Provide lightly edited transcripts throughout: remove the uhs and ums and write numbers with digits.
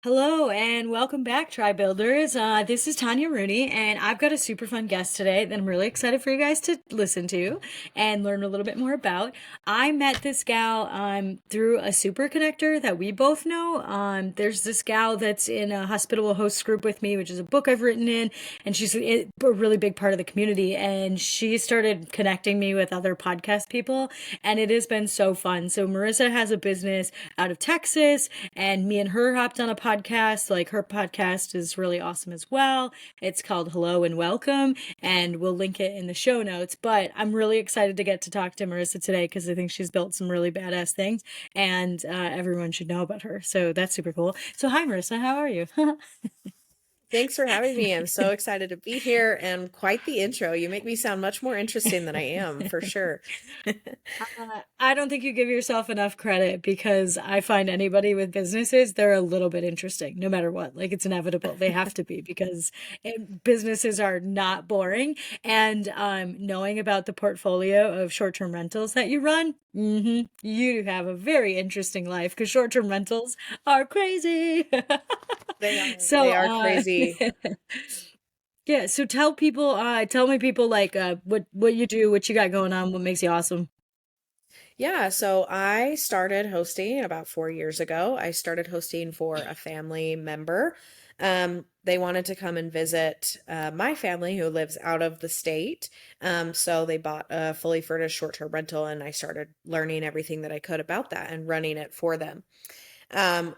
Hello and welcome back, Tri Builders. This is Tanya Rooney, and I've got a super fun guest today that I'm really excited for you guys to listen to and learn a little bit more about. I met this gal through a super connector that we both know. There's this gal that's in a hospitable host group with me, which is a book I've written in, and she's a really big part of the community. And she started connecting me with other podcast people, and it has been so fun. So Marisa has a business out of Texas, and me and her hopped on a podcast. Like, her podcast is really awesome as well. It's called Hello and Welcome, and we'll link it in the show notes. But I'm really excited to get to talk to Marisa today because I think she's built some really badass things, and everyone should know about her. So that's super cool. So hi, Marisa, how are you? Thanks for having me. I'm so excited to be here and quite the intro. You make me sound much more interesting than I am, for sure. I don't think you give yourself enough credit, because I find anybody with businesses, they're a little bit interesting, no matter what. Like, it's inevitable. They have to be, because businesses are not boring. And knowing about the portfolio of short-term rentals that you run, you have a very interesting life, because short-term rentals are crazy. They are. So, They are crazy. yeah, so tell my people, like, what you do, what you got going on, what makes you awesome. Yeah, so I started hosting about 4 years ago. I started hosting for a family member. They wanted to come and visit my family who lives out of the state. So they bought a fully furnished short-term rental, and I started learning everything that I could about that and running it for them.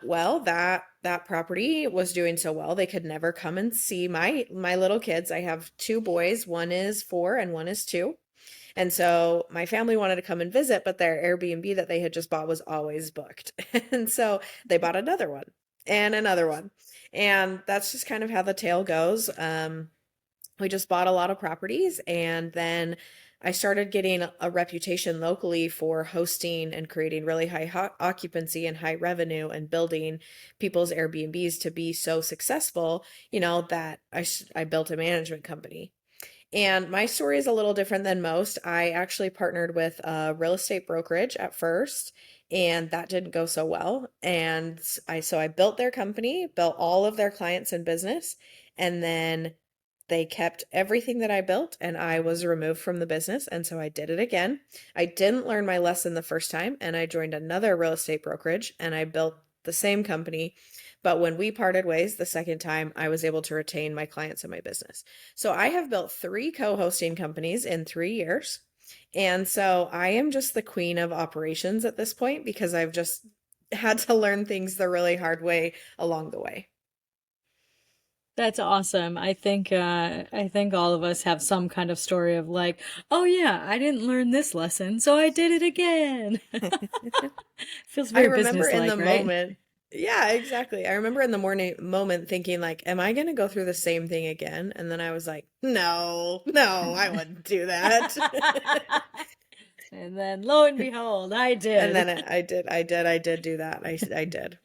Well, that property was doing so well, they could never come and see my little kids. I have two boys, one is 4 and one is 2. And so my family wanted to come and visit, but their Airbnb that they had just bought was always booked. And so they bought another one and another one. And that's just kind of how the tale goes. We just bought a lot of properties, and then I started getting a reputation locally for hosting and creating really high occupancy and high revenue and building people's Airbnbs to be so successful, that I built a management company. And my story is a little different than most. I actually partnered with a real estate brokerage at first, and that didn't go so well. And I built their company, built all of their clients and business, and then they kept everything that I built, and I was removed from the business. And so I did it again. I didn't learn my lesson the first time, and I joined another real estate brokerage, and I built the same company. But when we parted ways the second time, I was able to retain my clients and my business. So I have built three co-hosting companies in 3 years. And so I am just the queen of operations at this point, because I've just had to learn things the really hard way along the way. That's awesome. I think all of us have some kind of story of, like, oh yeah, I didn't learn this lesson, so I did it again. Feels I very remember in the business-like, right? moment, yeah, exactly. I remember in the morning moment thinking like, am I going to go through the same thing again? And then I was like, no, no, I wouldn't do that. And then lo and behold, I And did. then I did do that. I did.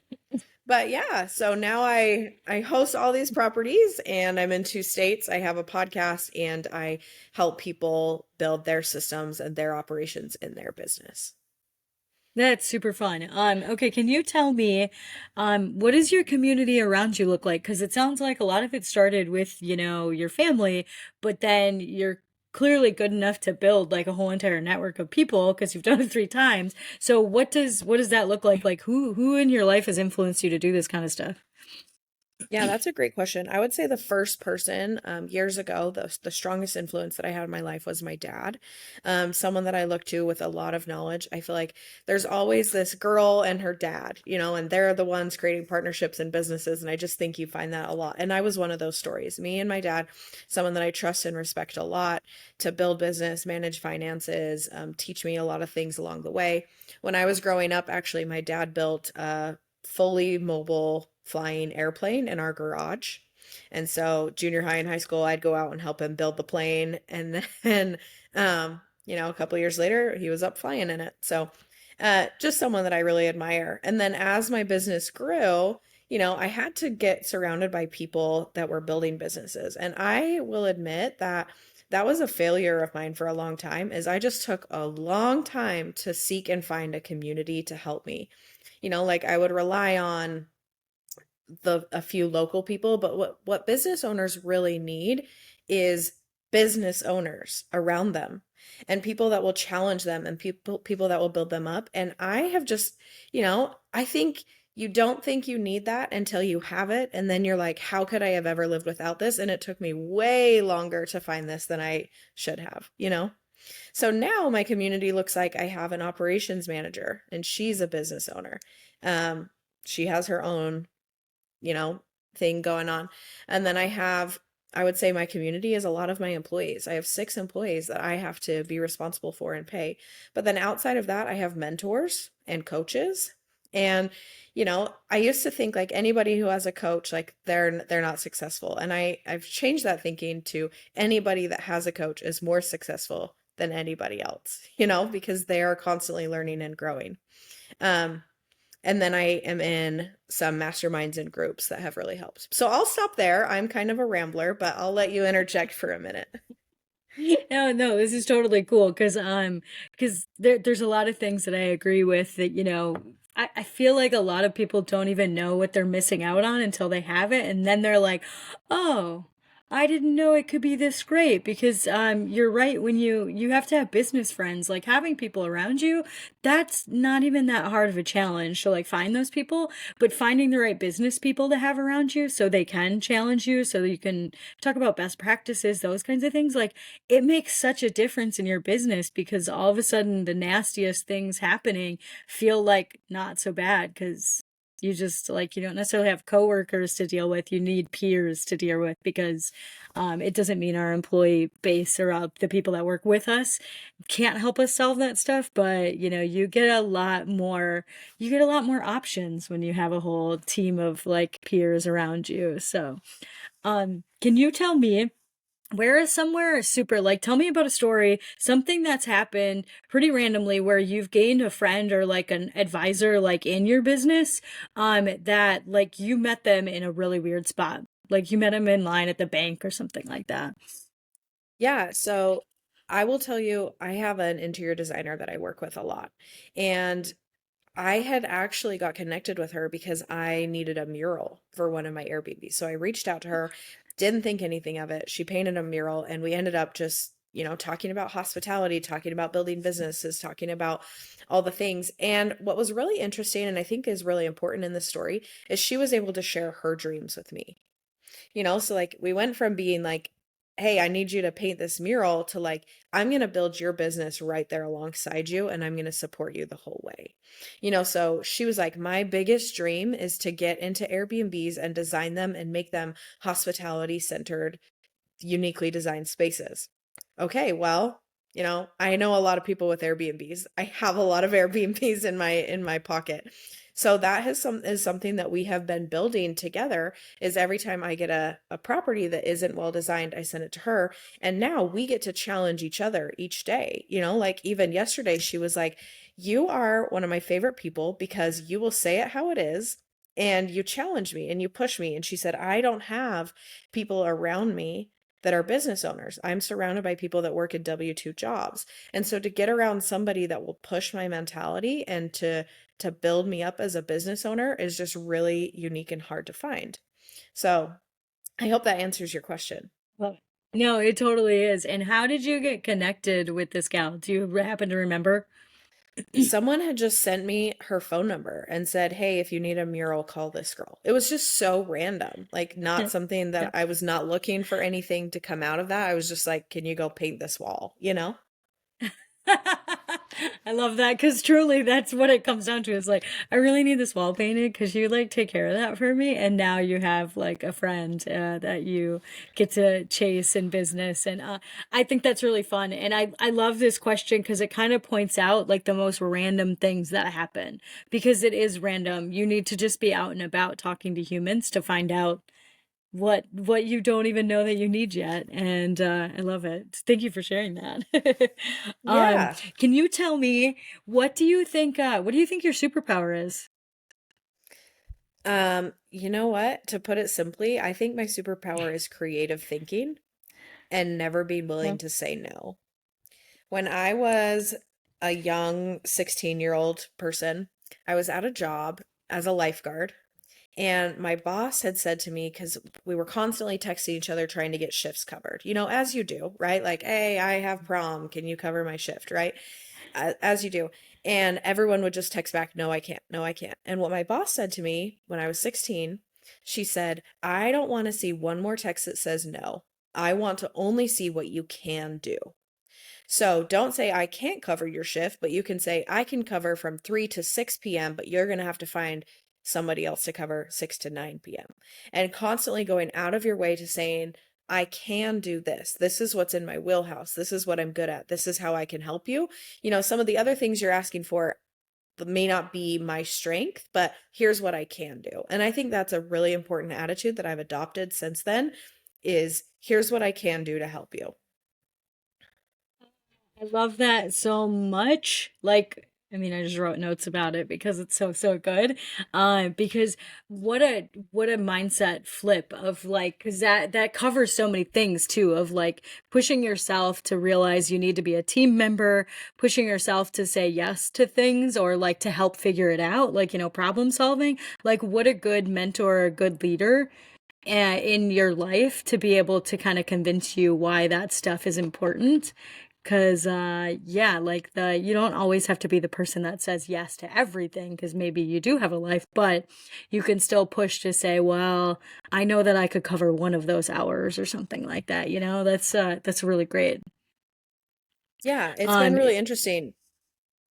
But yeah, so now I host all these properties, and I'm in 2 states. I have a podcast, and I help people build their systems and their operations in their business. That's super fun. Okay, can you tell me, what does your community around you look like? Because it sounds like a lot of it started with, your family, but then you're clearly good enough to build like a whole entire network of people because you've done it 3 times. So what does that look like? Like, who in your life has influenced you to do this kind of stuff? Yeah, that's a great question. I would say the first person years ago, the strongest influence that I had in my life was my dad, someone that I look to with a lot of knowledge. I feel like there's always this girl and her dad, and they're the ones creating partnerships and businesses. And I just think you find that a lot. And I was one of those stories. Me and my dad, someone that I trust and respect a lot to build business, manage finances, teach me a lot of things along the way. When I was growing up, actually, my dad built fully mobile flying airplane in our garage. And so junior high and high school, I'd go out and help him build the plane. And then, a couple years later, he was up flying in it. So just someone that I really admire. And then as my business grew, I had to get surrounded by people that were building businesses. And I will admit that that was a failure of mine for a long time, is I just took a long time to seek and find a community to help me. Like I would rely on the a few local people, but what business owners really need is business owners around them and people that will challenge them and people that will build them up. And I have just, I think you don't think you need that until you have it, and then you're like, how could I have ever lived without this? And it took me way longer to find this than I should have. So now my community looks like I have an operations manager and she's a business owner. Um, she has her own, you know, thing going on. And then I would say my community is a lot of my employees. I have 6 employees that I have to be responsible for and pay. But then outside of that, I have mentors and coaches. And, I used to think like anybody who has a coach, like they're not successful. And I've changed that thinking to anybody that has a coach is more successful than anybody else, because they are constantly learning and growing. Um, and then I am in some masterminds and groups that have really helped. So I'll stop there. I'm kind of a rambler, but I'll let you interject for a minute. No, no, this is totally cool because there's a lot of things that I agree with that, I feel like a lot of people don't even know what they're missing out on until they have it, and then they're like, oh, I didn't know it could be this great because you're right when you have to have business friends, like having people around you, that's not even that hard of a challenge to like find those people, but finding the right business people to have around you so they can challenge you, so that you can talk about best practices, those kinds of things, like it makes such a difference in your business because all of a sudden the nastiest things happening feel like not so bad because you just like you don't necessarily have coworkers to deal with, you need peers to deal with because it doesn't mean our employee base or the people that work with us can't help us solve that stuff, but you get a lot more options when you have a whole team of like peers around you. So can you tell me where is somewhere super, like, tell me about a story, something that's happened pretty randomly where you've gained a friend or like an advisor, like in your business, that like you met them in a really weird spot. Like you met them in line at the bank or something like that. Yeah, so I will tell you, I have an interior designer that I work with a lot. And I had actually got connected with her because I needed a mural for one of my Airbnbs. So I reached out to her, didn't think anything of it. She painted a mural, and we ended up just, talking about hospitality, talking about building businesses, talking about all the things. And what was really interesting, and I think is really important in this story, is she was able to share her dreams with me. So like we went from being like, hey, I need you to paint this mural to like, I'm going to build your business right there alongside you and I'm going to support you the whole way. So she was like, my biggest dream is to get into Airbnbs and design them and make them hospitality centered, uniquely designed spaces. Okay, well, I know a lot of people with Airbnbs. I have a lot of Airbnbs in my pocket. So that is something that we have been building together is every time I get a property that isn't well designed, I send it to her. And now we get to challenge each other each day. Like even yesterday, she was like, you are one of my favorite people because you will say it how it is. And you challenge me and you push me. And she said, I don't have people around me that are business owners. I'm surrounded by people that work in W-2 jobs. And so to get around somebody that will push my mentality and to build me up as a business owner is just really unique and hard to find. So, I hope that answers your question. Well, no, it totally is. And how did you get connected with this gal? Do you happen to remember? Someone had just sent me her phone number and said, "Hey, if you need a mural, call this girl." It was just so random, like not something that I was not looking for anything to come out of that. I was just like, "Can you go paint this wall?" I love that because truly that's what it comes down to. Is like, I really need this wall painted because you like take care of that for me. And now you have like a friend that you get to chase in business. And I think that's really fun. And I love this question because it kind of points out like the most random things that happen because it is random. You need to just be out and about talking to humans to find out what you don't even know that you need yet, and I love it. Thank you for sharing that. Yeah. Can you tell me what do you think your superpower is? You know what? To put it simply, I think my superpower is creative thinking and never being willing Well, to say no. When I was a young 16-year-old person, I was at a job as a lifeguard And my boss had said to me, because we were constantly texting each other trying to get shifts covered, you know, as you do, right? Like, hey, I have prom. Can you cover my shift, right? As you do. And everyone would just text back, no, I can't. No, I can't. And what my boss said to me when I was 16, she said, I don't want to see one more text that says no. I want to only see what you can do. So don't say I can't cover your shift, but you can say I can cover from 3 to 6 p.m., but you're going to have to find somebody else to cover 6 to 9 p.m. And constantly going out of your way to saying, I can do this. This is what's in my wheelhouse. This is what I'm good at. This is how I can help you. You know, some of the other things you're asking for may not be my strength, but here's what I can do. And I think that's a really important attitude that I've adopted since then is here's what I can do to help you. I love that so much. Like, I mean, I just wrote notes about it because it's so, so good. Because what a mindset flip of like, because that covers so many things too, of like pushing yourself to realize you need to be a team member, pushing yourself to say yes to things or like to help figure it out, like, problem solving. Like, what a good mentor, a good leader in your life to be able to kind of convince you why that stuff is important. Cause yeah, like you don't always have to be the person that says yes to everything because maybe you do have a life, but you can still push to say, well, I know that I could cover one of those hours or something like that, that's really great. Yeah, it's been Um really interesting.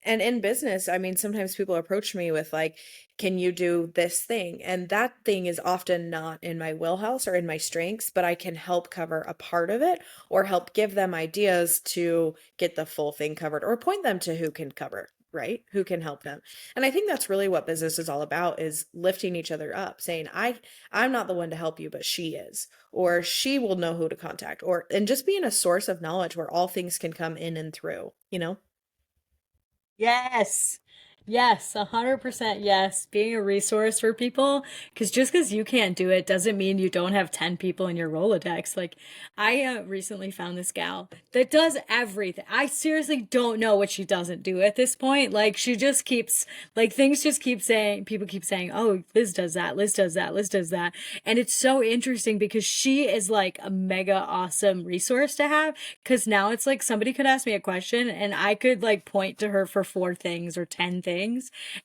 And in business, I mean, sometimes people approach me with like, can you do this thing? And that thing is often not in my wheelhouse or in my strengths, but I can help cover a part of it or help give them ideas to get the full thing covered or point them to who can cover, right? Who can help them. And I think that's really what business is all about is lifting each other up, saying, I'm not the one to help you, but she is, or she will know who to contact, or and just being a source of knowledge where all things can come in and through, you know? Yes. Yes, 100% yes. Being a resource for people, because just because you can't do it doesn't mean you don't have 10 people in your Rolodex. Like, I recently found this gal that does everything. I seriously don't know what she doesn't do at this point. Like, she just keeps, like, things just keep saying, people keep saying, oh, Liz does that, Liz does that, Liz does that. And it's so interesting because she is like a mega awesome resource to have. Because now it's like somebody could ask me a question and I could like point to her for four things or 10 things.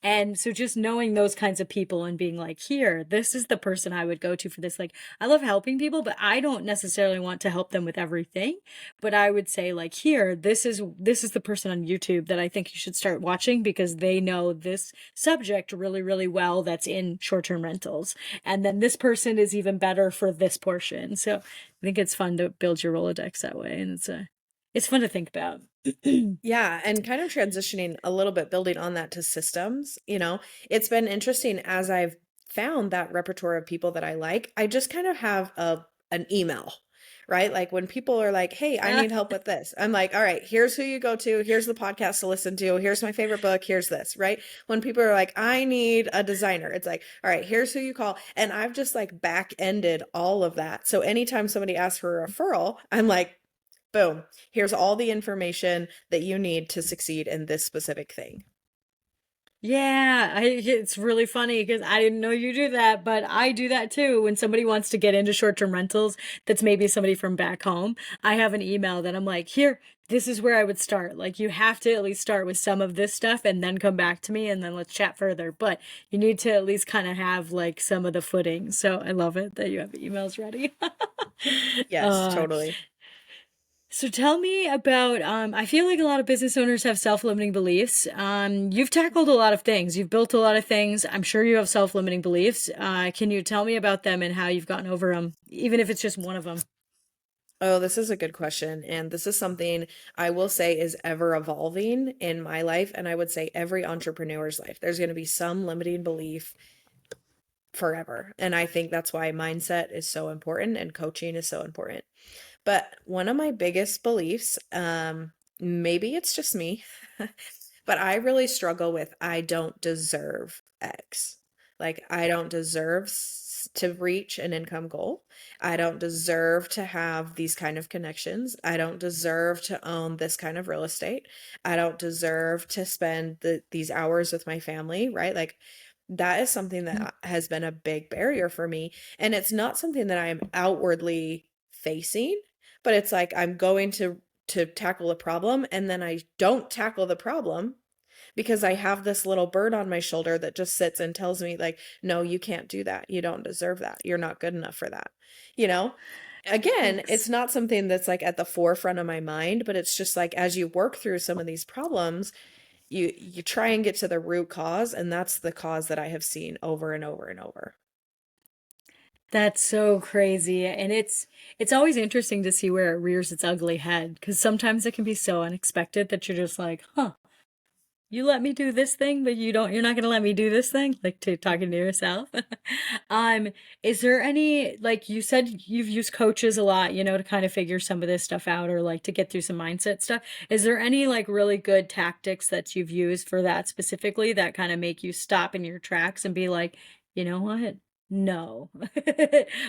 And so just knowing those kinds of people and being like, here, this is the person I would go to for this. Like, I love helping people, but I don't necessarily want to help them with everything. But I would say, like, here, this is the person on YouTube that I think you should start watching because they know this subject really, really well that's in short-term rentals. And then this person is even better for this portion. So I think it's fun to build your Rolodex that way, and it's fun to think about. Yeah, and kind of transitioning a little bit, building on that to systems, you know, it's been interesting as I've found that repertoire of people that I like. I just kind of have an email, right? Like when people are like, "Hey, I need help with this." I'm like, "All right, here's who you go to. Here's the podcast to listen to. Here's my favorite book. Here's this," right? When people are like, "I need a designer." It's like, "All right, here's who you call." And I've just like back-ended all of that. So anytime somebody asks for a referral, I'm like, boom, here's all the information that you need to succeed in this specific thing. Yeah, it's really funny because I didn't know you do that, but I do that too. When somebody wants to get into short-term rentals, that's maybe somebody from back home, I have an email that I'm like, here, this is where I would start. Like, you have to at least start with some of this stuff and then come back to me and then let's chat further. But you need to at least kind of have like some of the footing. So I love it that you have the emails ready. Yes, uh, totally. So tell me about, I feel like a lot of business owners have self-limiting beliefs. You've tackled a lot of things. You've built a lot of things. I'm sure you have self-limiting beliefs. Can you tell me about them and how you've gotten over them, even if it's just one of them? Oh, this is a good question. And this is something I will say is ever evolving in my life. And I would say every entrepreneur's life. There's going to be some limiting belief forever. And I think that's why mindset is so important and coaching is so important. But one of my biggest beliefs, maybe it's just me, but I really struggle with I don't deserve X. Like, I don't deserve to reach an income goal. I don't deserve to have these kind of connections. I don't deserve to own this kind of real estate. I don't deserve to spend these hours with my family, right? Like, That is something that has been a big barrier for me. And it's not something that I'm outwardly facing, but it's like I'm going to tackle a problem and then I don't tackle the problem because I have this little bird on my shoulder that just sits and tells me like, no, you can't do that. You don't deserve that. You're not good enough for that. You know? Again, it's Ex- not something that's like at the forefront of my mind, but it's just like as you work through some of these problems, you try and get to the root cause, and that's the cause that I have seen over and over and over. That's so crazy. And it's always interesting to see where it rears its ugly head because sometimes it can be so unexpected that you're just like, huh, you let me do this thing, but you're not gonna let me do this thing, like to talking to yourself. Um, is there any, like you said, you've used coaches a lot, to kind of figure some of this stuff out or like to get through some mindset stuff. Is there any like really good tactics that you've used for that specifically that kind of make you stop in your tracks and be like, you know what? No.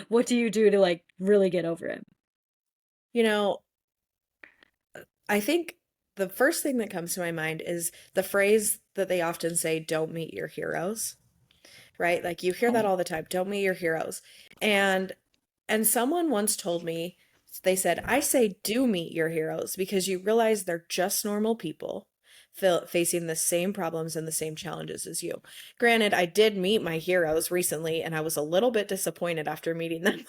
What do you do to like really get over it? You know, I think the first thing that comes to my mind is the phrase that they often say, don't meet your heroes, right? Like you hear that Oh, all the time, don't meet your heroes. And someone once told me, they said, I say do meet your heroes because you realize they're just normal people facing the same problems and the same challenges as you. Granted, I did meet my heroes recently and I was a little bit disappointed after meeting them.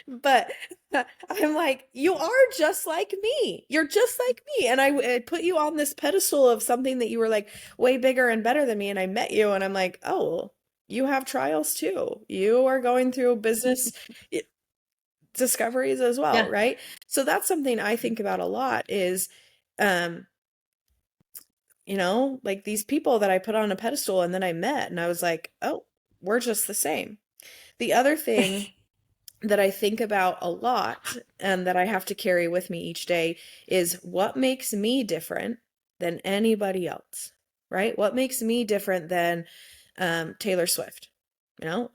But I'm like, you are just like me. You're just like me. And I put you on this pedestal of something that you were like way bigger and better than me. And I met you and I'm like, oh, you have trials too. You are going through business discoveries as well, yeah. right? So that's something I think about a lot is um like these people that I put on a pedestal and then I met and I was like, "Oh, we're just the same." The other thing that I think about a lot and that I have to carry with me each day is what makes me different than anybody else, right? What makes me different than Taylor Swift? You know,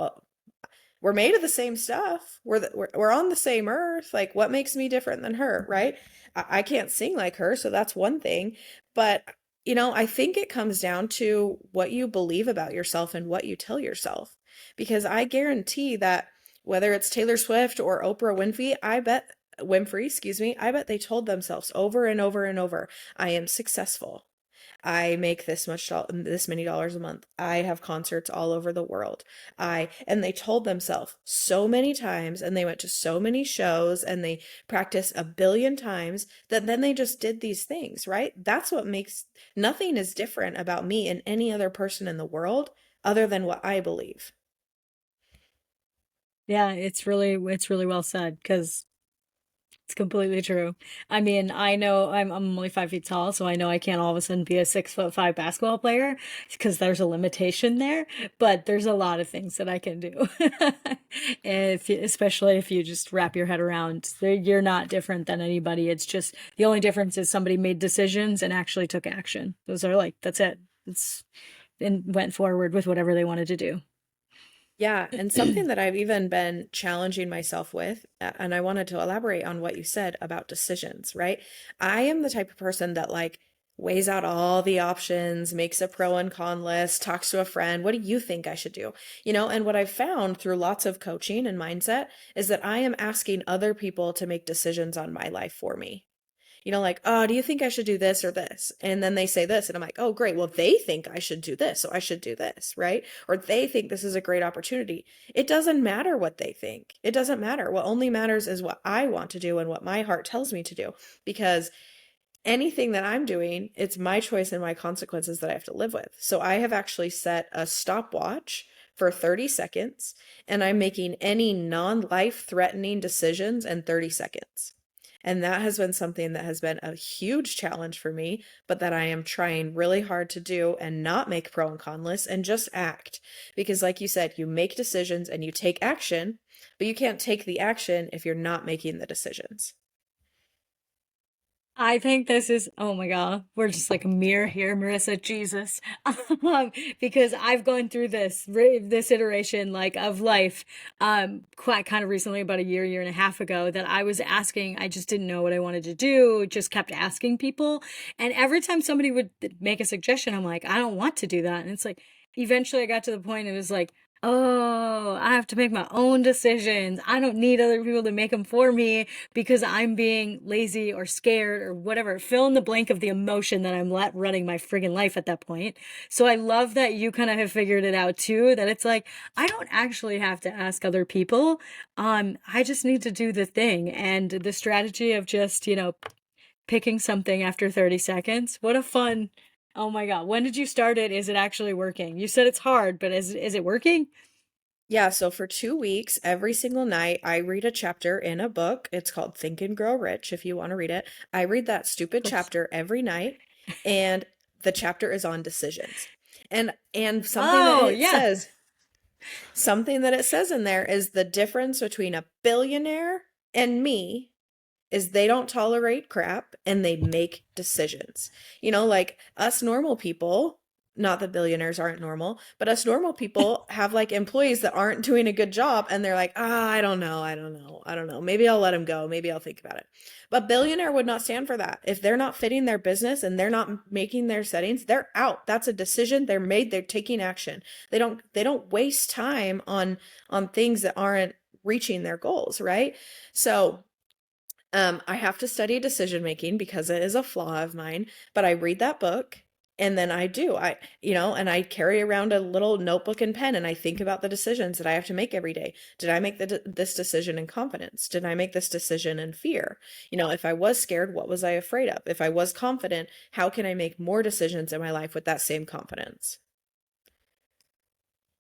we're made of the same stuff. We're on the same earth. Like, what makes me different than her, right? I can't sing like her, so that's one thing. But, I think it comes down to what you believe about yourself and what you tell yourself. Because I guarantee that whether it's Taylor Swift or Oprah Winfrey, excuse me, I bet they told themselves over and over and over, I am successful. I make this many dollars a month. I have concerts all over the world. And they told themselves so many times and they went to so many shows and they practiced a billion times that then they just did these things, right? That's what makes nothing is different about me and any other person in the world other than what I believe. Yeah, it's really well said because it's completely true. I mean, I know I'm only 5 feet tall, so I know I can't all of a sudden be a 6'5" basketball player because there's a limitation there. But there's a lot of things that I can do, especially if you just wrap your head around, you're not different than anybody. It's just the only difference is somebody made decisions and actually took action. Those are like that's it. It's and went forward with whatever they wanted to do. Yeah, and something that I've even been challenging myself with, and I wanted to elaborate on what you said about decisions, right? I am the type of person that like weighs out all the options, makes a pro and con list, talks to a friend. What do you think I should do? And what I've found through lots of coaching and mindset is that I am asking other people to make decisions on my life for me. Like, oh, do you think I should do this or this? And then they say this, and I'm like, oh, great. Well, they think I should do this, so I should do this, right? Or they think this is a great opportunity. It doesn't matter what they think. It doesn't matter. What only matters is what I want to do and what my heart tells me to do. Because anything that I'm doing, it's my choice and my consequences that I have to live with. So I have actually set a stopwatch for 30 seconds, and I'm making any non life threatening decisions in 30 seconds. And that has been something that has been a huge challenge for me, but that I am trying really hard to do and not make pro and con lists and just act. Because, like you said, you make decisions and you take action, but you can't take the action if you're not making the decisions. I think this is, oh my God, we're just like a mirror here, Marissa, Jesus. Because I've gone through this iteration like of life, quite kind of recently, about a year and a half ago, that I was asking, I just didn't know what I wanted to do, just kept asking people. And every time somebody would make a suggestion, I'm like, I don't want to do that. And it's like, eventually I got to the point it was like, oh, I have to make my own decisions. I don't need other people to make them for me because I'm being lazy or scared or whatever. Fill in the blank of the emotion that I'm running my friggin' life at that point. So I love that you kind of have figured it out too, that it's like, I don't actually have to ask other people. I just need to do the thing. And the strategy of just, picking something after 30 seconds. What a fun. Oh my God. When did you start it? Is it actually working? You said it's hard, but is it working? Yeah, so for 2 weeks, every single night, I read a chapter in a book. It's called Think and Grow Rich, if you want to read it. I read that Of stupid course. chapter every night, and the chapter is on decisions. And Oh, yeah. something that it says in there is the difference between a billionaire and me is they don't tolerate crap and they make decisions. Like us normal people, not that billionaires aren't normal, but us normal people have like employees that aren't doing a good job and they're like, I don't know, I don't know, I don't know. Maybe I'll let them go. Maybe I'll think about it. But billionaire would not stand for that. If they're not fitting their business and they're not making their settings, they're out. That's a decision. They're made. They're taking action. They don't waste time on things that aren't reaching their goals, right? So I have to study decision making because it is a flaw of mine, but I read that book and then and I carry around a little notebook and pen and I think about the decisions that I have to make every day. Did I make this decision in confidence? Did I make this decision in fear? If I was scared, what was I afraid of? If I was confident, how can I make more decisions in my life with that same confidence?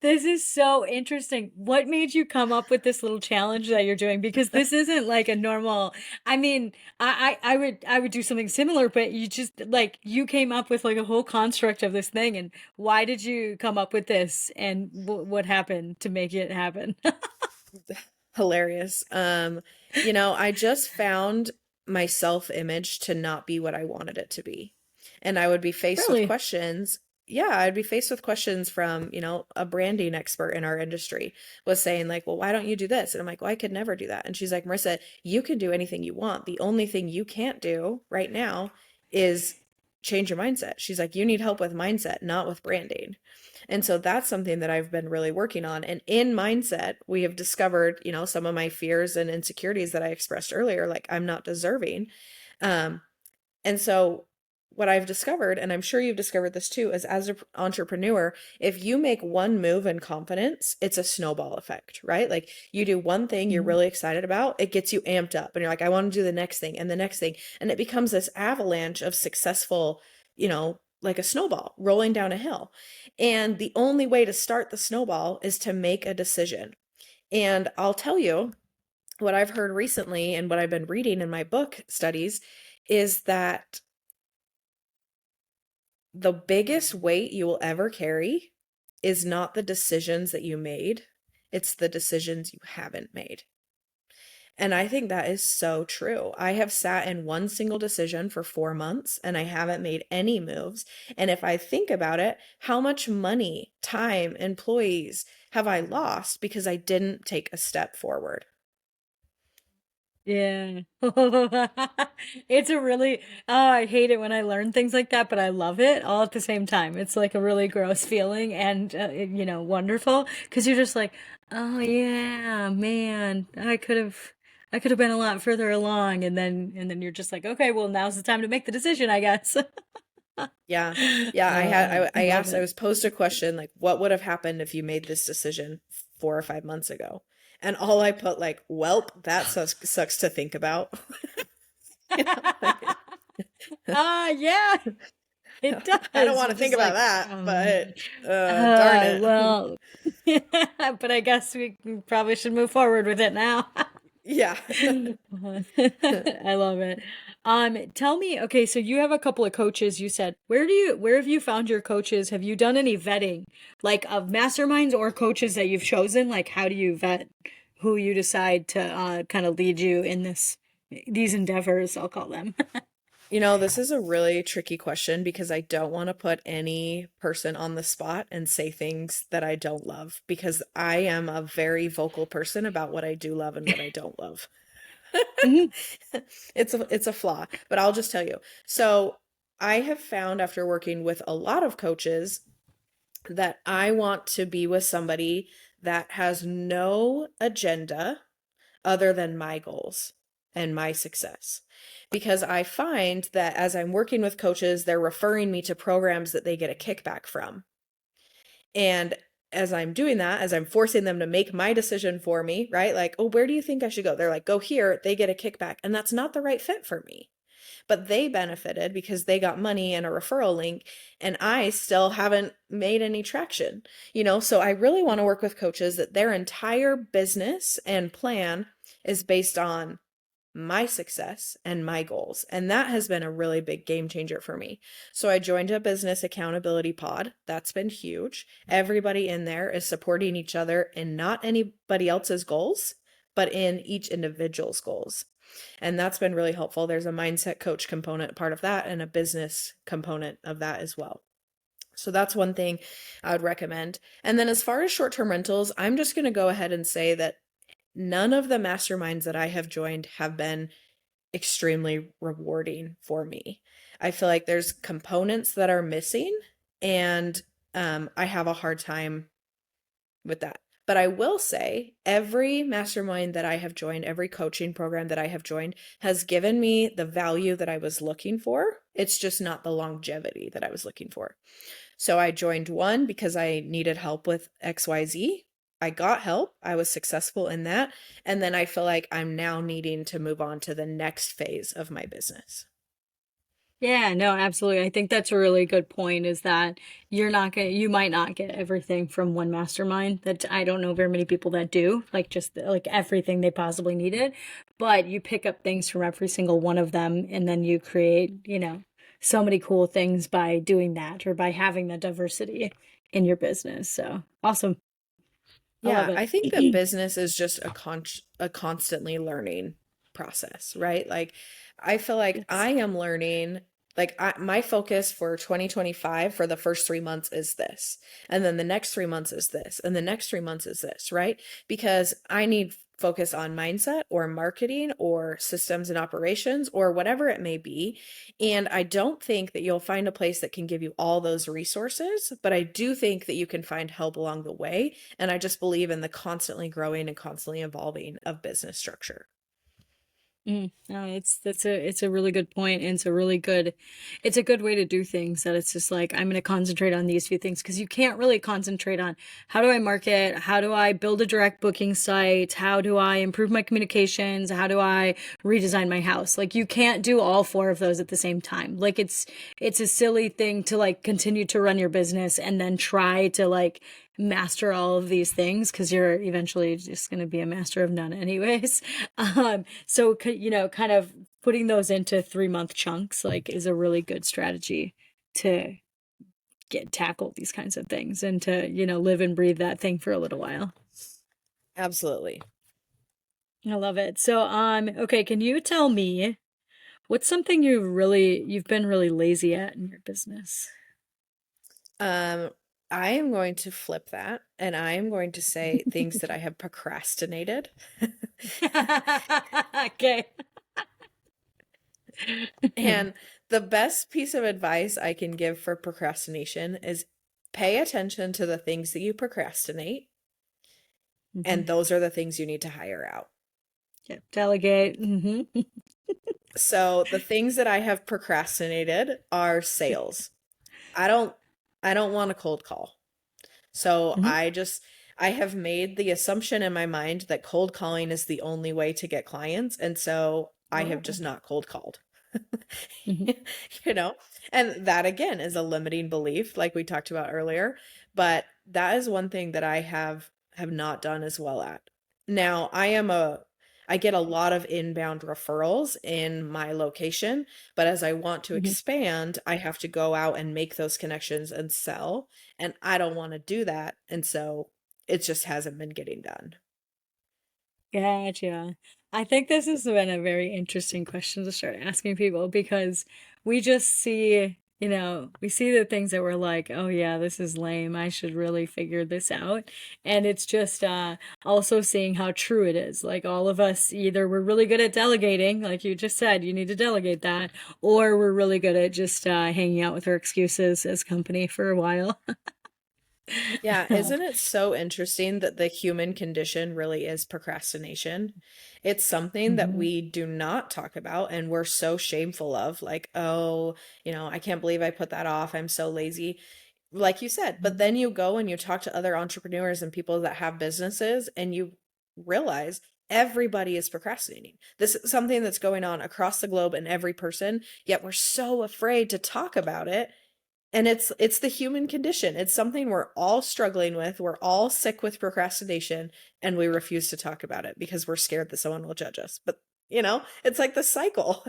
This is so interesting. What made you come up with this little challenge that you're doing? Because this isn't like a normal, I mean, I would do something similar, but you just like you came up with like a whole construct of this thing. And why did you come up with this? And what happened to make it happen? Hilarious. I just found my self-image to not be what I wanted it to be. And I would be faced with Really? questions. Yeah, I'd be faced with questions from, a branding expert in our industry was saying like, "Well, why don't you do this?" And I'm like, "Well, I could never do that." And she's like, "Marissa, you can do anything you want. The only thing you can't do right now is change your mindset." She's like, "You need help with mindset, not with branding." And so that's something that I've been really working on. And in mindset, we have discovered, some of my fears and insecurities that I expressed earlier, like I'm not deserving. Um, and so what I've discovered, and I'm sure you've discovered this too, is as an entrepreneur, if you make one move in confidence, it's a snowball effect, right? Like you do one thing you're Mhm. really excited about, it gets you amped up and you're like, I want to do the next thing and the next thing. And it becomes this avalanche of successful, like a snowball rolling down a hill. And the only way to start the snowball is to make a decision. And I'll tell you what I've heard recently and what I've been reading in my book studies is that the biggest weight you will ever carry is not the decisions that you made, it's the decisions you haven't made. And I think that is so true. I have sat in one single decision for 4 months and I haven't made any moves. And if I think about it, how much money, time, employees have I lost because I didn't take a step forward? Yeah. It's a really, oh, I hate it when I learn things like that, but I love it all at the same time. It's like a really gross feeling and, wonderful because you're just like, oh yeah, man, I could have been a lot further along. And then you're just like, okay, well, now's the time to make the decision, I guess. Yeah. Yeah, I Love asked, I it. was posed a question like, what would have happened if you made this decision 4 or 5 months ago? And all I put like, welp, that sucks to think about. Like, Yeah, it I don't does. want You're to think just about like, that, oh, but darn it. well, but I guess we probably should move forward with it now. Yeah. I love it. Tell me, okay, so you have a couple of coaches, you said. Where have you found your coaches? Have you done any vetting, like of masterminds or coaches that you've chosen? Like, how do you vet who you decide to kind of lead you in these endeavors, I'll call them. This is a really tricky question because I don't want to put any person on the spot and say things that I don't love because I am a very vocal person about what I do love and what I don't love. Mhm. It's a flaw, but I'll just tell you. So, I have found after working with a lot of coaches that I want to be with somebody that has no agenda other than my goals and my success. Because I find that as I'm working with coaches, they're referring me to programs that they get a kickback from. And as I'm doing that, as I'm forcing them to make my decision for me, right? Like, oh, where do you think I should go? They're like, go here, they get a kickback. And that's not the right fit for me. But they benefited because they got money and a referral link, and I still haven't made any traction. So I really want to work with coaches that their entire business and plan is based on my success and my goals. And that has been a really big game changer for me. So I joined a business accountability pod. That's been huge. Everybody in there is supporting each other in not anybody else's goals, but in each individual's goals. And that's been really helpful. There's a mindset coach component part of that and a business component of that as well. So that's one thing I would recommend. And then as far as short-term rentals, I'm just going to go ahead and say that none of the masterminds that I have joined have been extremely rewarding for me. I feel like there's components that are missing, and I have a hard time with that. But I will say every mastermind that I have joined, every coaching program that I have joined has given me the value that I was looking for. It's just not the longevity that I was looking for. So I joined one because I needed help with XYZ. I got help. I was successful in that. And then I feel like I'm now needing to move on to the next phase of my business. Yeah, no, absolutely. I think that's a really good point is that you might not get everything from one mastermind. That I don't know very many people that do, like just like everything they possibly needed, but you pick up things from every single one of them and then you create, so many cool things by doing that or by having that diversity in your business. So awesome. I love Yeah, it. I think that business is just a constantly learning process, right? Like I feel like Yes. I am learning, like my focus for 2025 for the first 3 months is this. And then the next 3 months is this. And the next 3 months is this, right? Because I need focus on mindset or marketing or systems and operations or whatever it may be. And I don't think that you'll find a place that can give you all those resources, but I do think that you can find help along the way. And I just believe in the constantly growing and constantly evolving of business structure. No, it's a really good point, and it's a good way to do things. That it's just like I'm going to concentrate on these few things because you can't really concentrate on how do I market, how do I build a direct booking site, how do I improve my communications, how do I redesign my house. Like you can't do all four of those at the same time. Like it's a silly thing to like continue to run your business and then try to like master all of these things because you're eventually just going to be a master of none anyways. So kind of putting those into 3 month chunks like is a really good strategy to get tackle these kinds of things and to live and breathe that thing for a little while. Absolutely. I love it. So okay, can you tell me what's something you've been really lazy at in your business? Um, I am going to flip that and I am going to say things that I have procrastinated. Okay. And the best piece of advice I can give for procrastination is pay attention to the things that you procrastinate, Mhm. and those are the things you need to hire out. Yeah, delegate. So the things that I have procrastinated are sales. I don't I don't want a cold call. So Mhm. I have made the assumption in my mind that cold calling is the only way to get clients, and so I have Oh. just not cold called. Mhm. You know? And that again is a limiting belief like we talked about earlier, but that is one thing that I have not done as well at. Now, I get a lot of inbound referrals in my location, but as I want to Mhm. expand, I have to go out and make those connections and sell, and I don't want to do that, and so it just hasn't been getting done. Gotcha. I think this has been a very interesting question to start asking people because we just see, we see the things that we're like, oh yeah, this is lame. I should really figure this out. And it's just also seeing how true it is. Like all of us, either we're really good at delegating, like you just said, you need to delegate that, or we're really good at just hanging out with our excuses as company for a while. Yeah, isn't it so interesting that the human condition really is procrastination? It's something that Hmm. we do not talk about and we're so shameful of, like, oh, I can't believe I put that off. I'm so lazy. Like you said, but then you go and you talk to other entrepreneurs and people that have businesses and you realize everybody is procrastinating. This is something that's going on across the globe in every person, yet we're so afraid to talk about it, and it's the human condition. It's something we're all struggling with. We're all sick with procrastination and we refuse to talk about it because we're scared that someone will judge us. But, it's like the cycle.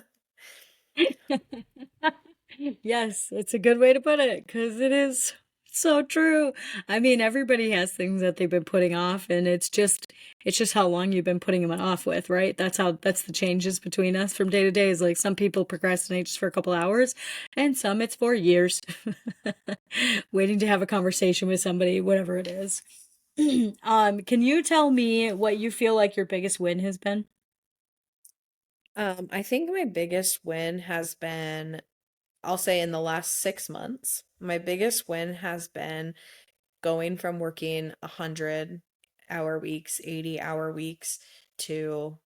Yes, it's a good way to put it because it is so true. I mean, everybody has things that they've been putting off, and it's just how long you've been putting them off with, right? That's the changes between us from day to day. Is like some people procrastinate just for a couple hours, and some it's for years, waiting to have a conversation with somebody, whatever it is. Can you tell me what you feel like your biggest win has been? I think my biggest win has been, I'll say in the last 6 months, my biggest win has been going from working 100-hour weeks, 80-hour weeks to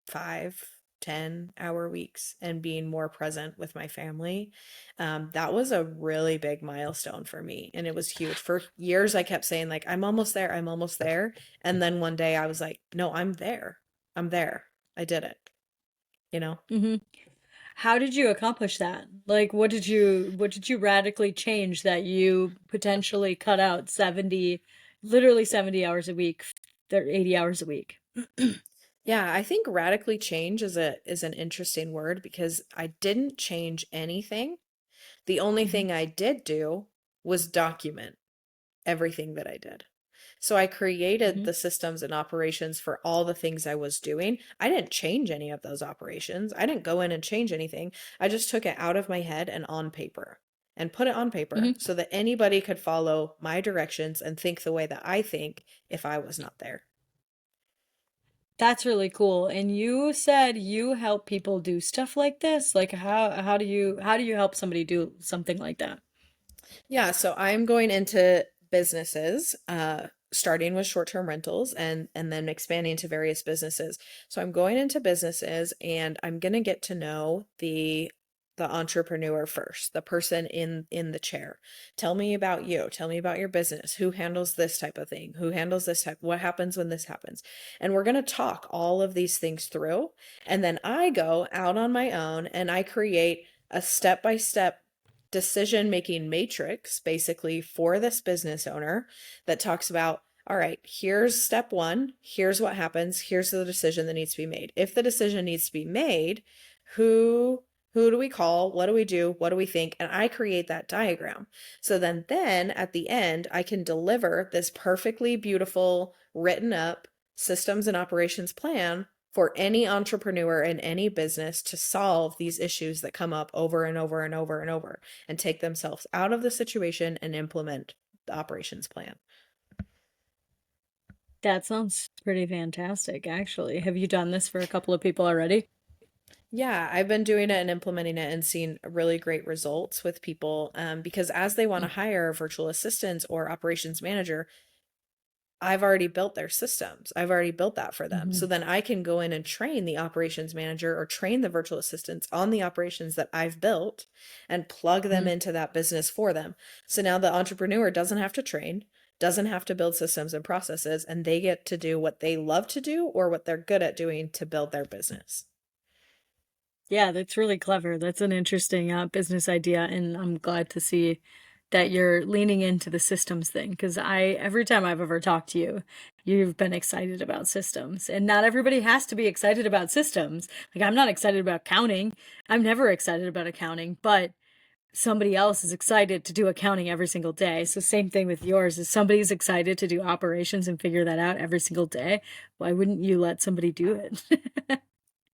5, 10-hour weeks and being more present with my family. That was a really big milestone for me. And it was huge. For years, I kept saying, like, I'm almost there. I'm almost there. And then one day I was like, no, I'm there. I'm there. I did it, you know? Hmm. How did you accomplish that? Like, what did you radically change that you potentially cut out 70, literally 70 hours a week, 80 hours a week? Yeah, I think radically change is an interesting word because I didn't change anything. The only Hmm. thing I did do was document everything that I did. So I created Hmm. the systems and operations for all the things I was doing. I didn't change any of those operations. I didn't go in and change anything. I just took it out of my head and on paper and put it on paper Hmm. so that anybody could follow my directions and think the way that I think if I was not there. That's really cool. And you said you help people do stuff like this? Like how do you help somebody do something like that? Yeah, so I'm going into businesses, starting with short-term rentals and then expanding to various businesses. So I'm going into businesses and I'm gonna get to know the entrepreneur first, the person in the chair. Tell me about you. Tell me about your business. Who handles this type of thing? Who handles this type? What happens when this happens? And we're gonna talk all of these things through. And then I go out on my own and I create a step-by-step decision making matrix basically for this business owner that talks about, all right, here's step one, here's what happens, here's the decision that needs to be made. If the decision needs to be made, who who do we call? What do we do? What do we think? And I create that diagram. So then at the end, I can deliver this perfectly beautiful written up systems and operations plan for any entrepreneur in any business to solve these issues that come up over and over and over and over and take themselves out of the situation and implement the operations plan. That sounds pretty fantastic, actually. Have you done this for a couple of people already? Yeah, I've been doing it and implementing it and seeing really great results with people, because as they want to hire virtual assistants or operations manager, I've already built their systems. I've already built that for them. Mm-hmm. So then I can go in and train the operations manager or train the virtual assistants on the operations that I've built and plug them into that business for them. So now the entrepreneur doesn't have to train, doesn't have to build systems and processes, and they get to do what they love to do or what they're good at doing to build their business. Yeah, that's really clever. That's an interesting business idea, and I'm glad to see that you're leaning into the systems thing because every time I've ever talked to you, you've been excited about systems, and not everybody has to be excited about systems. Like I'm not excited about accounting. I'm never excited about accounting, but somebody else is excited to do accounting every single day. So same thing with yours. If somebody's excited to do operations and figure that out every single day, why wouldn't you let somebody do it?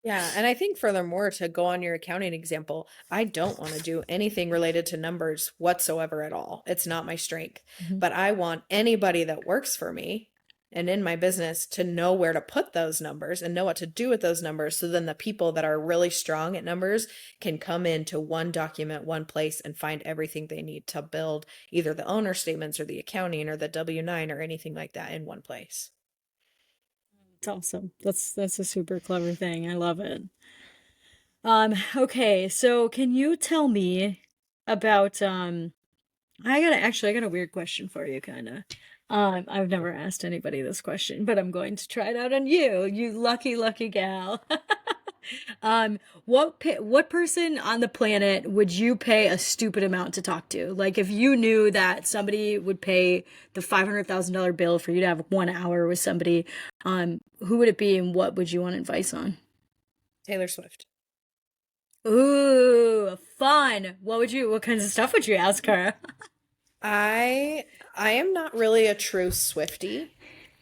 Yeah, and I think furthermore, to go on your accounting example, I don't want to do anything related to numbers whatsoever at all. It's not my strength. But I want anybody that works for me and in my business to know where to put those numbers and know what to do with those numbers. So then the people that are really strong at numbers can come into one document, one place, and find everything they need to build either the owner statements or the accounting or the W-9 or anything like that in one place. It's awesome. That's a super clever thing. I love it. Okay, so can you tell me about I got a weird question for you, kind of. I've never asked anybody this question, but I'm going to try it out on you, you lucky, lucky gal. What person on the planet would you pay a stupid amount to talk to? Like if you knew that somebody would pay the $500,000 bill for you to have 1 hour with somebody, who would it be and what would you want advice on? Taylor Swift. Ooh, fun. What kinds of stuff would you ask her? I am not really a true Swiftie.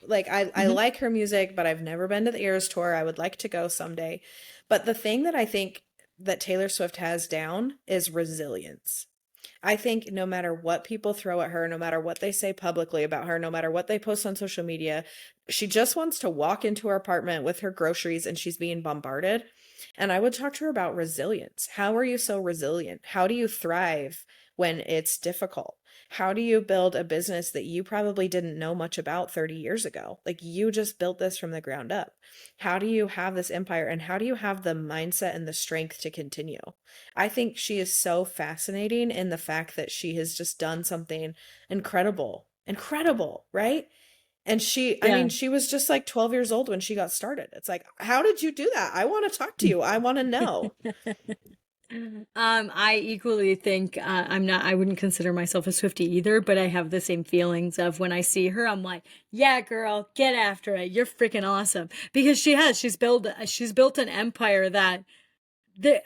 Like I Mhm. like her music, but I've never been to the Eras tour. I would like to go someday. But the thing that I think that Taylor Swift has down is resilience. I think no matter what people throw at her, no matter what they say publicly about her, no matter what they post on social media, she just wants to walk into her apartment with her groceries and she's being bombarded. And I would talk to her about resilience. How are you so resilient? How do you thrive when it's difficult? How do you build a business that you probably didn't know much about 30 years ago? Like you just built this from the ground up. How do you have this empire and how do you have the mindset and the strength to continue? I think she is so fascinating in the fact that she has just done something incredible. Incredible, right? And I Yeah. mean, she was just like 12 years old when she got started. It's like, how did you do that? I want to talk to you. I want to know. I equally think I wouldn't consider myself a Swiftie either, but I have the same feelings of when I see her, I'm like, yeah, girl, get after it. You're freaking awesome. Because she's built an empire that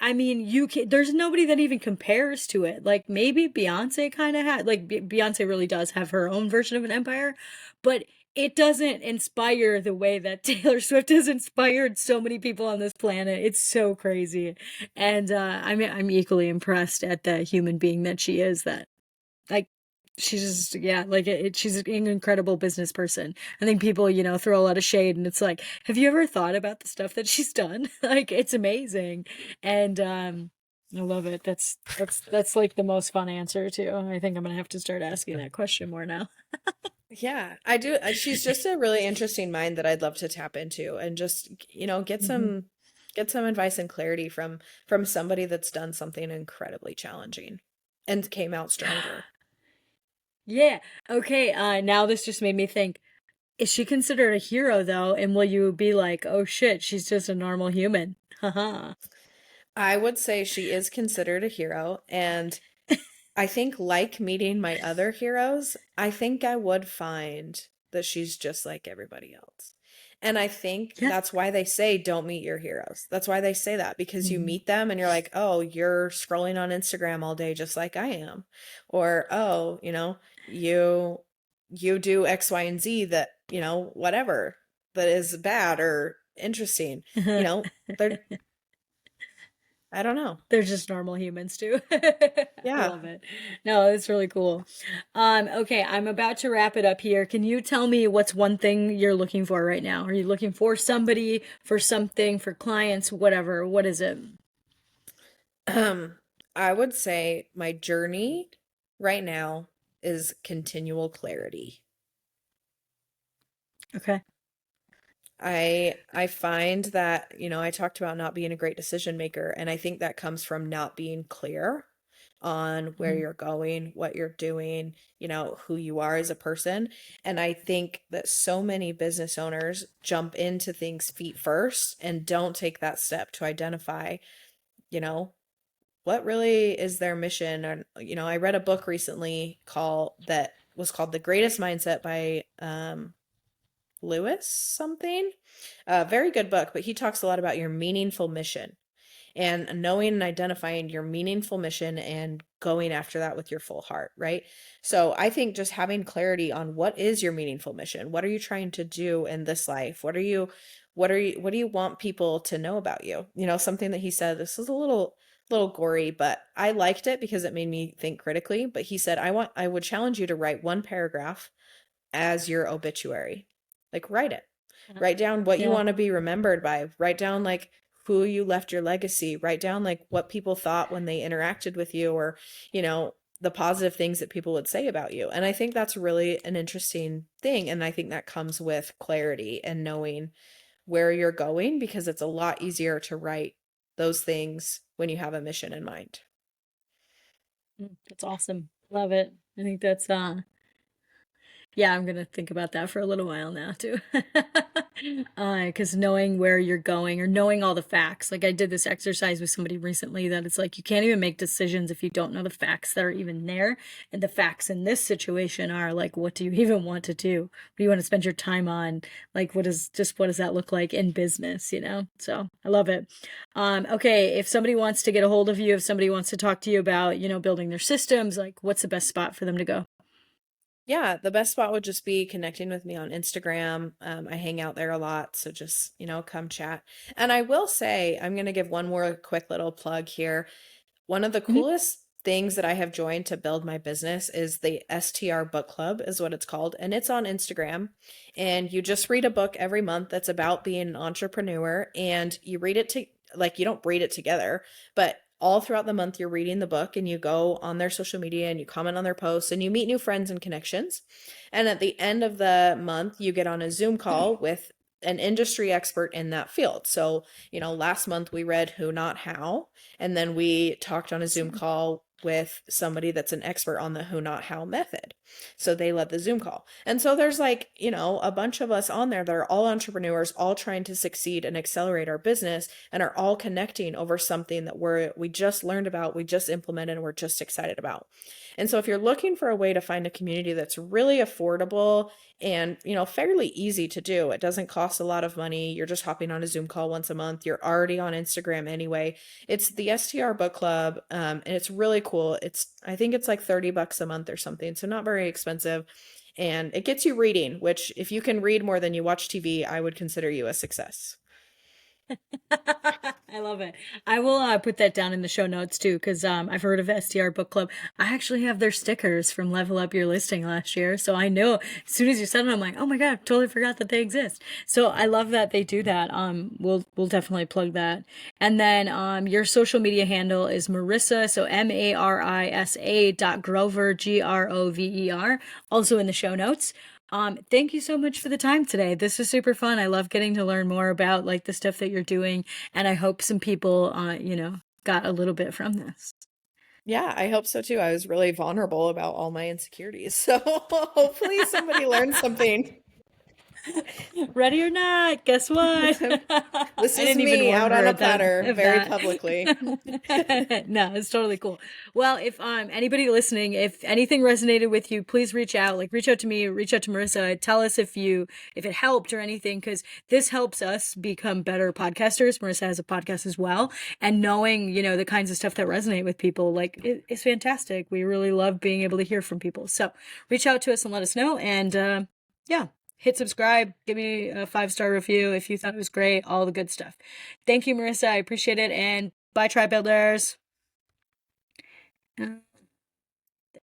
I mean, there's nobody that even compares to it. Like maybe Beyonce kind of had, like Beyonce really does have her own version of an empire, but it doesn't inspire the way that Taylor Swift has inspired so many people on this planet. It's so crazy, and I'm equally impressed at the human being that she is. That like she's just yeah she's an incredible business person. I think people throw a lot of shade and it's like, have you ever thought about the stuff that she's done? Like it's amazing. And I love it. That's like the most fun answer too. I think I'm gonna have to start asking that question more now. Yeah, I do. She's just a really interesting mind that I'd love to tap into and just, Hmm. get some advice and clarity from somebody that's done something incredibly challenging and came out stronger. Yeah. Okay, now this just made me think, is she considered a hero though, and will you be like, oh shit, she's just a normal human? Haha. I would say she is considered a hero, and I think, like meeting my other heroes, I think I would find that she's just like everybody else. And I think Yeah. that's why they say don't meet your heroes. That's why they say that because you Mhm. meet them and you're like, oh, you're scrolling on Instagram all day just like I am. Or, oh, you do X, Y, and Z that, whatever that is bad or interesting. You know, they're, I don't know. They're just normal humans too. I Yeah. love it. No, it's really cool. Okay, I'm about to wrap it up here. Can you tell me what's one thing you're looking for right now? Are you looking for somebody, for something, for clients, whatever? What is it? Um, I would say my journey right now is continual clarity. Okay. I find that, I talked about not being a great decision maker, and I think that comes from not being clear on where Mhm. you're going, what you're doing, who you are as a person. And I think that so many business owners jump into things feet first and don't take that step to identify, you know, what really is their mission. And I read a book recently called The Greatest Mindset by Lewis something. A very good book, but he talks a lot about your meaningful mission and knowing and identifying your meaningful mission and going after that with your full heart, right? So I think just having clarity on what is your meaningful mission, what are you trying to do in this life, what do you want people to know about you? Something that he said, this is a little gory, but I liked it because it made me think critically. But he said, I would challenge you to write one paragraph as your obituary. Like write it. Yeah. Write down what you Yeah. want to be remembered by. Write down like who you left your legacy. Write down like what people thought when they interacted with you, or, you know, the positive things that people would say about you. And I think that's really an interesting thing. And I think that comes with clarity and knowing where you're going, because it's a lot easier to write those things when you have a mission in mind. That's awesome. Love it. I think that's yeah, I'm gonna think about that for a little while now too. Because knowing where you're going or knowing all the facts, like I did this exercise with somebody recently that it's like you can't even make decisions if you don't know the facts that are even there. And the facts in this situation are like, what do you even want to do? What do you want to spend your time on? Like, what does that look like in business, you know? So I love it. Okay, if somebody wants to get a hold of you, if somebody wants to talk to you about, you know, building their systems, like what's the best spot for them to go? Yeah, the best spot would just be connecting with me on Instagram. I hang out there a lot, so just, you know, come chat. And I will say, I'm going to give one more quick little plug here. One of the Mhm. coolest things that I have joined to build my business is the STR Book Club, is what it's called. And it's on Instagram. And you just read a book every month that's about being an entrepreneur. And you read it to, like, you don't read it together, but all throughout the month, you're reading the book and you go on their social media and you comment on their posts and you meet new friends and connections. And at the end of the month, you get on a Zoom call with an industry expert in that field. So, you know, last month we read Who Not How, and then we talked on a Zoom Awesome. call with somebody that's an expert on the Who Not How method. So they led the Zoom call. And so there's like, you know, a bunch of us on there that are all entrepreneurs, all trying to succeed and accelerate our business, and are all connecting over something that we just learned about, we just implemented, and we're just excited about. And so if you're looking for a way to find a community that's really affordable and, you know, fairly easy to do, it doesn't cost a lot of money. You're just hopping on a Zoom call once a month. You're already on Instagram anyway. It's the STR Book Club, and it's really cool. I think it's like $30 a month or something, so not very expensive. And it gets you reading, which if you can read more than you watch TV, I would consider you a success. I love it. I will put that down in the show notes too, because I've heard of STR Book Club. I actually have their stickers from Level Up Your Listing last year, so I know as soon as you said it, I'm like, oh my God, totally forgot that they exist. So I love that they do that. We'll definitely plug that. And then your social media handle is Marisa, so Marisa dot Grover Grover, also in the show notes. Thank you so much for the time today. This was super fun. I love getting to learn more about like the stuff that you're doing, and I hope some people, you know, got a little bit from this. Yeah, I hope so too. I was really vulnerable about all my insecurities. So hopefully somebody learned something. Ready or not, guess what? I This was didn't even me warn out on her a that platter of very that. publicly. No, it's totally cool. Well, if anybody listening, if anything resonated with you, please reach out. Like reach out to me, reach out to Marissa. Tell us if it helped or anything, because this helps us become better podcasters. Marissa has a podcast as well, and knowing, you know, the kinds of stuff that resonate with people, like it's fantastic. We really love being able to hear from people. So reach out to us and let us know. And yeah, hit subscribe, give me a 5-star review if you thought it was great, all the good stuff. Thank you, Marissa. I appreciate it. And bye, Tri Builders.